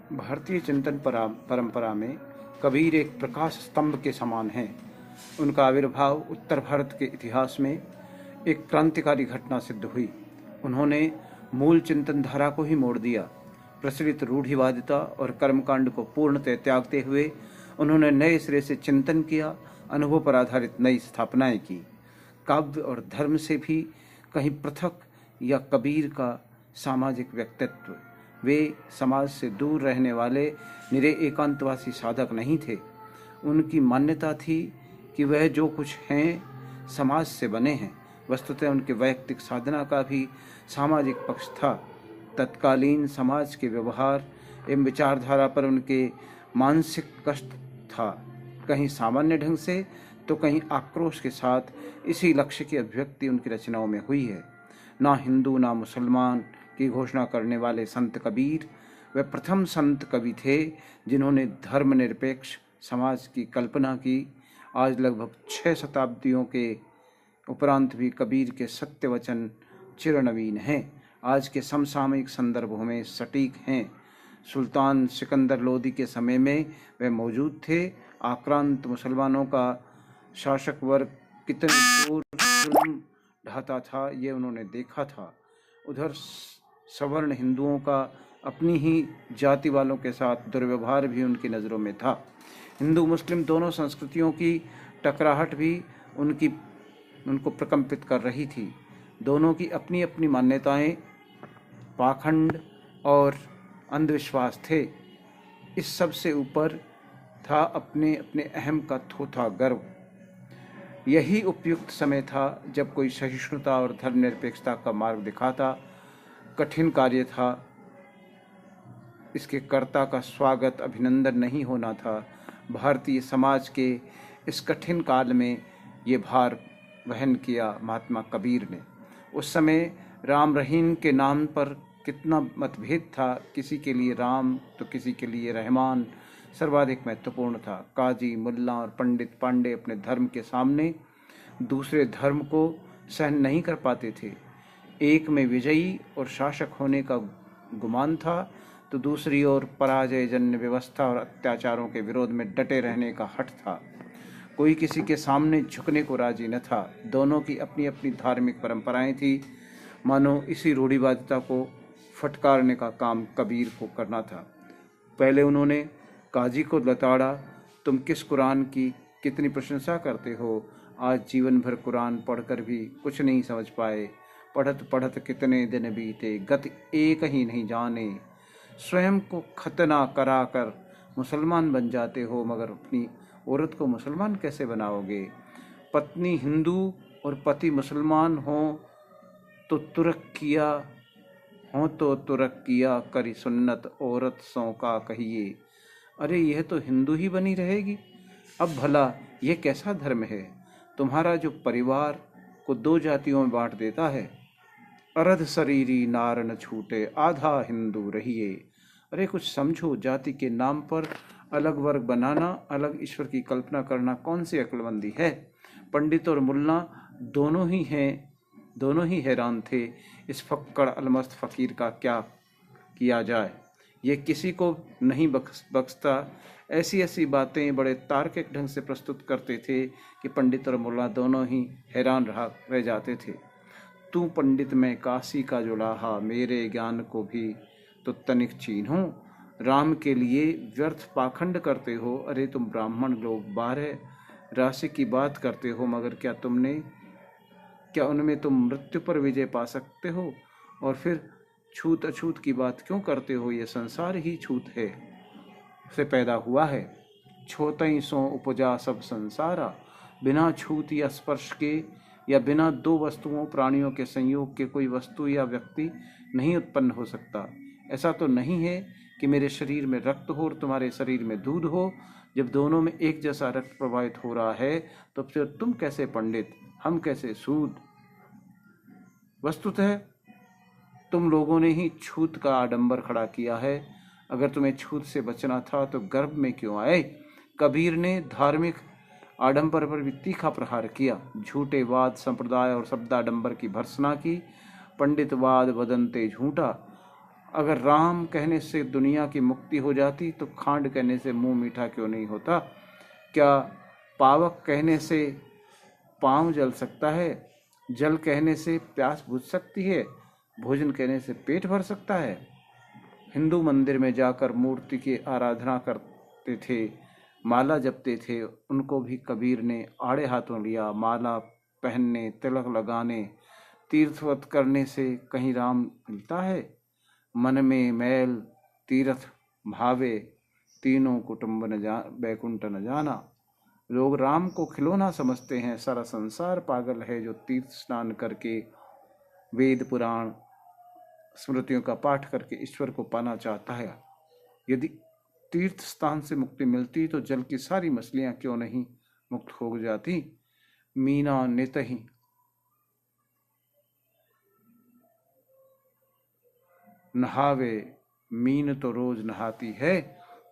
भारतीय चिंतन परंपरा में कबीर एक प्रकाश स्तंभ के समान हैं। उनका आविर्भाव उत्तर भारत के इतिहास में एक क्रांतिकारी घटना सिद्ध हुई। उन्होंने मूल चिंतन धारा को ही मोड़ दिया। प्रचलित रूढ़िवादिता और कर्मकांड को पूर्णतः त्यागते हुए उन्होंने नए सिरे से चिंतन किया, अनुभव पर आधारित नई स्थापनाएं की। काव्य और धर्म से भी कहीं पृथक या कबीर का सामाजिक व्यक्तित्व, वे समाज से दूर रहने वाले निरे एकांतवासी साधक नहीं थे। उनकी मान्यता थी कि वह जो कुछ हैं समाज से बने हैं। वस्तुतः उनके वैयक्तिक साधना का भी सामाजिक पक्ष था। तत्कालीन समाज के व्यवहार एवं विचारधारा पर उनके मानसिक कष्ट था, कहीं सामान्य ढंग से तो कहीं आक्रोश के साथ। इसी लक्ष्य की अभिव्यक्ति उनकी रचनाओं में हुई है। ना हिंदू ना मुसलमान की घोषणा करने वाले संत कबीर वे प्रथम संत कवि थे जिन्होंने धर्मनिरपेक्ष समाज की कल्पना की। आज लगभग 6 शताब्दियों के उपरांत भी कबीर के सत्य वचन चिरनवीन हैं, आज के समसामयिक संदर्भों में सटीक हैं। सुल्तान सिकंदर लोदी के समय में वे मौजूद थे। आक्रांत मुसलमानों का शासक वर्ग कितने जोर जुल्म ढाता था, ये उन्होंने देखा था। उधर सवर्ण हिंदुओं का अपनी ही जाति वालों के साथ दुर्व्यवहार भी उनकी नज़रों में था। हिंदू मुस्लिम दोनों संस्कृतियों की टकराहट भी उनको प्रकंपित कर रही थी। दोनों की अपनी अपनी मान्यताएं, पाखंड और अंधविश्वास थे। इस सब से ऊपर था अपने अपने अहम का थोथा गर्व। यही उपयुक्त समय था जब कोई सहिष्णुता और धर्मनिरपेक्षता का मार्ग दिखाता। कठिन कार्य था, इसके कर्ता का स्वागत अभिनंदन नहीं होना था। भारतीय समाज के इस कठिन काल में ये भार वहन किया महात्मा कबीर ने। उस समय राम रहीम के नाम पर कितना मतभेद था। किसी के लिए राम तो किसी के लिए रहमान सर्वाधिक महत्वपूर्ण था। काजी, मुल्ला और पंडित पांडे अपने धर्म के सामने दूसरे धर्म को सहन नहीं कर पाते थे। एक में विजयी और शासक होने का गुमान था तो दूसरी ओर पराजय जन्य व्यवस्था और अत्याचारों के विरोध में डटे रहने का हठ था। कोई किसी के सामने झुकने को राजी न था। दोनों की अपनी अपनी धार्मिक परंपराएं थी। मानो इसी रूढ़िवादिता को फटकारने का काम कबीर को करना था। पहले उन्होंने काजी को लताड़ा, तुम किस कुरान की कितनी प्रशंसा करते हो। आज जीवन भर कुरान पढ़कर भी कुछ नहीं समझ पाए। पढ़त पढ़त कितने दिन बीते, गति एक ही नहीं जाने। स्वयं को खतना करा कर मुसलमान बन जाते हो, मगर अपनी औरत को मुसलमान कैसे बनाओगे। पत्नी हिंदू और पति मुसलमान हो तो तुरक किया करी सुन्नत औरत सौ का कहिए। अरे यह तो हिंदू ही बनी रहेगी। अब भला यह कैसा धर्म है तुम्हारा जो परिवार को 2 जातियों में बांट देता है। अर्ध शरीरी नार न छूटे, आधा हिंदू रहिए। अरे कुछ समझो, जाति के नाम पर अलग वर्ग बनाना, अलग ईश्वर की कल्पना करना कौन सी अक्लमंदी है। पंडित और मुल्ला दोनों ही हैरान थे। इस फक्कड़ अलमस्त फकीर का क्या किया जाए। ये किसी को नहीं बख्शता। ऐसी ऐसी बातें बड़े तार्किक ढंग से प्रस्तुत करते थे कि पंडित और मुल्ला दोनों ही हैरान रह जाते थे। तू पंडित में काशी का जुलाहा, मेरे ज्ञान को भी तो तनिक चीन्हो। राम के लिए व्यर्थ पाखंड करते हो। अरे तुम ब्राह्मण लोग 12 राशि की बात करते हो, मगर क्या उनमें तुम मृत्यु पर विजय पा सकते हो। और फिर छूत अछूत की बात क्यों करते हो। ये संसार ही छूत है से पैदा हुआ है। छोतई सो उपजा सब संसारा। बिना छूत या स्पर्श के या बिना 2 वस्तुओं प्राणियों के संयोग के कोई वस्तु या व्यक्ति नहीं उत्पन्न हो सकता। ऐसा तो नहीं है कि मेरे शरीर में रक्त हो और तुम्हारे शरीर में दूध हो। जब दोनों में एक जैसा रक्त प्रवाहित हो रहा है तो फिर तुम कैसे पंडित, हम कैसे सूद। वस्तुतः तुम लोगों ने ही छूत का आडंबर खड़ा किया है। अगर तुम्हें छूत से बचना था तो गर्भ में क्यों आए। कबीर ने धार्मिक आडंबर पर भी तीखा प्रहार किया। झूठे वाद, संप्रदाय और शब्दाडंबर की भर्त्सना की। पंडितवाद वदंते झूठा, अगर राम कहने से दुनिया की मुक्ति हो जाती तो खांड कहने से मुंह मीठा क्यों नहीं होता? क्या पावक कहने से पांव जल सकता है? जल कहने से प्यास बुझ सकती है? भोजन कहने से पेट भर सकता है? हिंदू मंदिर में जाकर मूर्ति की आराधना करते थे, माला जपते थे, उनको भी कबीर ने आड़े हाथों लिया। माला पहनने, तिलक लगाने, तीर्थवत करने से कहीं राम मिलता है? मन में मैल तीर्थ भावे, तीनों कुटुंब न जा बैकुंठ न जाना। लोग राम को खिलौना समझते हैं। सारा संसार पागल है जो तीर्थ स्नान करके, वेद पुराण स्मृतियों का पाठ करके ईश्वर को पाना चाहता है। यदि तीर्थ स्थान से मुक्ति मिलती तो जल की सारी मछलियां क्यों नहीं मुक्त हो जाती? मीना नित ही नहावे, मीन तो रोज नहाती है।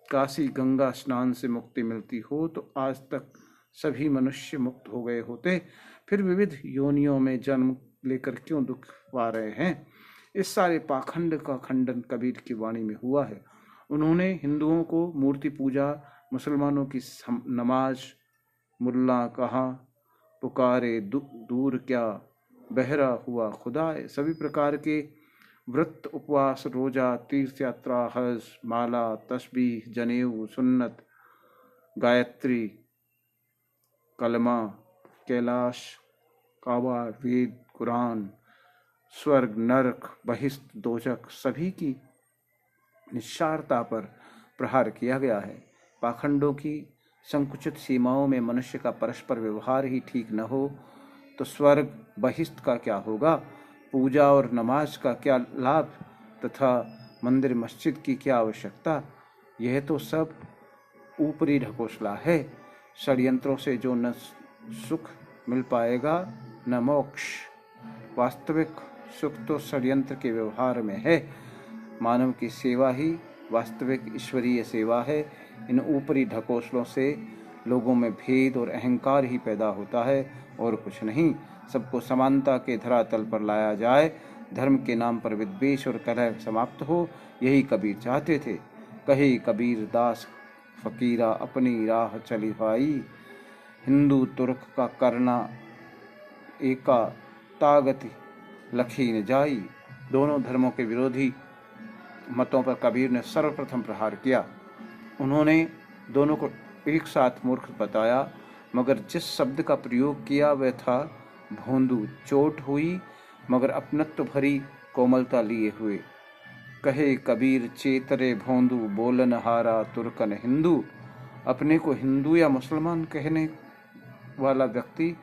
काशी गंगा स्नान से मुक्ति मिलती हो तो आज तक सभी मनुष्य मुक्त हो गए होते, फिर विविध योनियों में जन्म लेकर क्यों दुख पा रहे हैं? इस सारे पाखंड का खंडन कबीर की वाणी में हुआ है। उन्होंने हिंदुओं को मूर्ति पूजा, मुसलमानों की नमाज, मुल्ला कहा पुकारे दूर क्या, बहरा हुआ खुदा, सभी प्रकार के व्रत, उपवास, रोजा, तीर्थ यात्रा, हज, माला, तस्बीह, जनेऊ, सुन्नत, गायत्री, कलमा, कैलाश, काबा, वेद, कुरान, स्वर्ग, नरक, बहिष्ट, दोजक, सभी की निस्सारता पर प्रहार किया गया है। पाखंडों की संकुचित सीमाओं में मनुष्य का परस्पर व्यवहार ही ठीक न हो तो स्वर्ग बहिष्ट का क्या होगा? पूजा और नमाज का क्या लाभ तथा मंदिर मस्जिद की क्या आवश्यकता? यह तो सब ऊपरी ढकोसला है। षड्यंत्रों से जो न सुख मिल पाएगा न मोक्ष। वास्तविक सुख तो षड्यंत्र के व्यवहार में है। मानव की सेवा ही वास्तविक ईश्वरीय सेवा है। इन ऊपरी ढकोसलों से लोगों में भेद और अहंकार ही पैदा होता है और कुछ नहीं। सबको समानता के धरातल पर लाया जाए, धर्म के नाम पर विद्वेष और कलह समाप्त हो, यही कबीर चाहते थे। कहे कबीर दास फकीरा अपनी राह चली भाई, हिंदू तुर्क का करना एका तागति लखी न जाई। दोनों धर्मों के विरोधी मतों पर कबीर ने सर्वप्रथम प्रहार किया। उन्होंने दोनों को एक साथ मूर्ख बताया, मगर जिस शब्द का प्रयोग किया वह था भोंदू। चोट हुई मगर अपनत्व भरी कोमलता लिए हुए। कहे कबीर चेतरे भोंदू, बोलन हारा तुर्कन हिंदू। अपने को हिंदू या मुसलमान कहने वाला व्यक्ति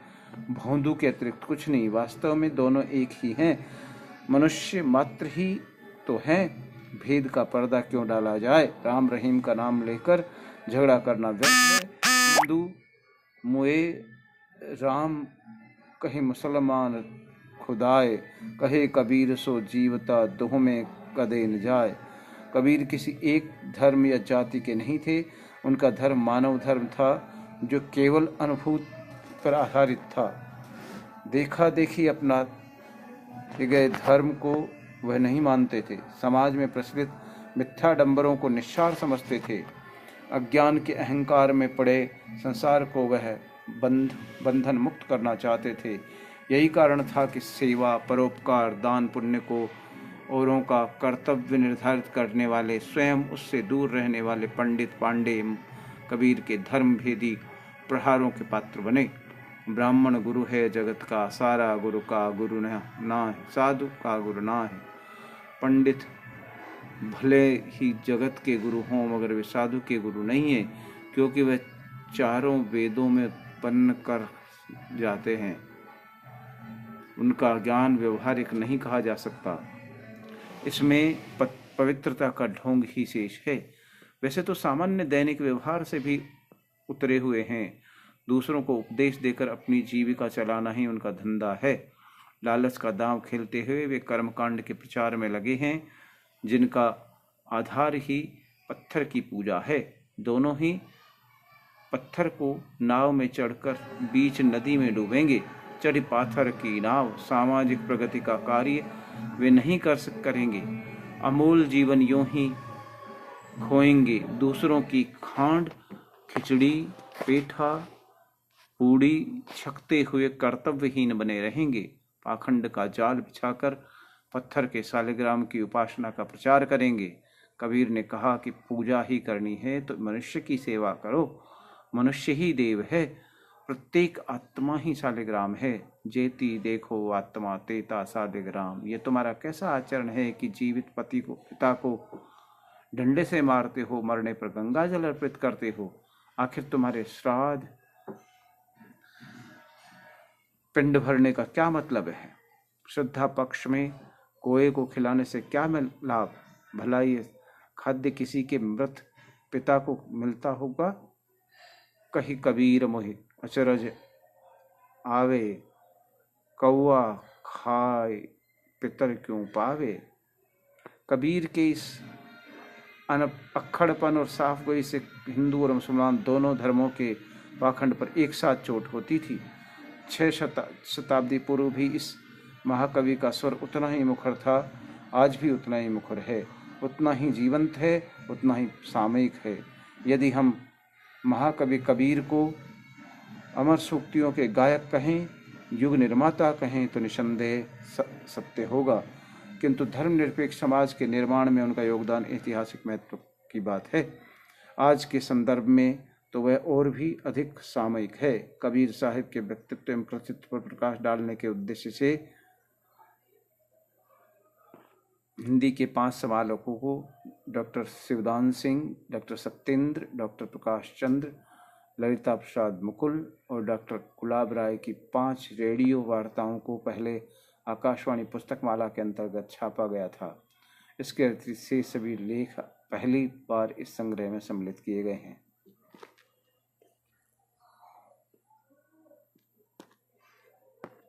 भोंदू के अतिरिक्त कुछ नहीं। वास्तव में दोनों एक ही हैं, मनुष्य मात्र ही तो हैं। भेद का पर्दा क्यों डाला जाए? राम रहीम का नाम लेकर झगड़ा करना व्यर्थ है। हिंदू मुए राम, कहे मुसलमान खुदाए। कहे कबीर सो जीवता, दोह में कदे न जाए। कबीर किसी एक धर्म या जाति के नहीं थे। उनका धर्म मानव धर्म था जो केवल अनुभूति पर आधारित था। देखा देखी अपना गए धर्म को वह नहीं मानते थे। समाज में प्रचलित मिथ्याडंबरों को निस्सार समझते थे। अज्ञान के अहंकार में पड़े संसार को वह बंधन मुक्त करना चाहते थे। यही कारण था कि सेवा, परोपकार, दान पुण्य को औरों का कर्तव्य निर्धारित करने वाले, स्वयं उससे दूर रहने वाले पंडित पांडे कबीर के धर्म भेदी प्रहारों के पात्र बने। ब्राह्मण गुरु है जगत का, सारा गुरु का गुरु ना है, साधु का गुरु ना है। पंडित भले ही जगत के गुरु हों मगर वे साधु के गुरु नहीं हैं, क्योंकि वे चारों वेदों में उत्पन्न कर जाते हैं। उनका ज्ञान व्यवहारिक नहीं कहा जा सकता। इसमें पवित्रता का ढोंग ही शेष है। वैसे तो सामान्य दैनिक व्यवहार से भी उतरे हुए हैं। दूसरों को उपदेश देकर अपनी जीविका चलाना ही उनका धंधा है। लालच का दांव खेलते हुए वे कर्मकांड के प्रचार में लगे हैं, जिनका आधार ही पत्थर की पूजा है। दोनों ही पत्थर को नाव में चढ़कर बीच नदी में डूबेंगे। चढ़ी पाथर की नाव सामाजिक प्रगति का कार्य वे नहीं करेंगे। अमूल जीवन यूं ही खोएंगे। दूसरों की खांड, खिचड़ी, पेठा, पूड़ी छकते हुए कर्तव्यहीन बने रहेंगे। पाखंड का जाल बिछाकर पत्थर के सालिग्राम की उपासना का प्रचार करेंगे। कबीर ने कहा कि पूजा ही करनी है तो मनुष्य की सेवा करो। मनुष्य ही देव है, प्रत्येक आत्मा ही सालिग्राम है। जेती देखो आत्मा तेता सालिग्राम। ये तुम्हारा कैसा आचरण है कि जीवित पति को, पिता को डंडे से मारते हो, मरने पर गंगा जल अर्पित करते हो। आखिर तुम्हारे श्राद्ध पिंड भरने का क्या मतलब है? श्रद्धा पक्ष में कोए को खिलाने से क्या लाभ? भला ये खाद्य किसी के मृत पिता को मिलता होगा? कही कबीर मोहि अचरज आवे, कौआ खाए पितर क्यों पावे। कबीर के इस अक्खड़पन और साफ गोई से हिंदू और मुसलमान दोनों धर्मों के पाखंड पर एक साथ चोट होती थी। 6 शताब्दी पूर्व भी इस महाकवि का स्वर उतना ही मुखर था, आज भी उतना ही मुखर है, उतना ही जीवंत है, उतना ही सामयिक है। यदि हम महाकवि कबीर को अमर सूक्तियों के गायक कहें, युग निर्माता कहें तो निसंदेह सत्य होगा, किंतु धर्मनिरपेक्ष समाज के निर्माण में उनका योगदान ऐतिहासिक महत्व की बात है। आज के संदर्भ में तो वह और भी अधिक सामयिक है। कबीर साहिब के व्यक्तित्व एवं कृतित्व पर प्रकाश डालने के उद्देश्य से हिंदी के 5 समालोचकों को doctor Shivdan Singh, doctor Satyendra, doctor Prakash Chandra, Lalita Prasad Mukul और डॉक्टर गुलाब राय की 5 रेडियो वार्ताओं को पहले आकाशवाणी पुस्तकमाला के अंतर्गत छापा गया था। इसके अतिरिक्त से सभी लेख पहली बार इस संग्रह में सम्मिलित किए गए हैं।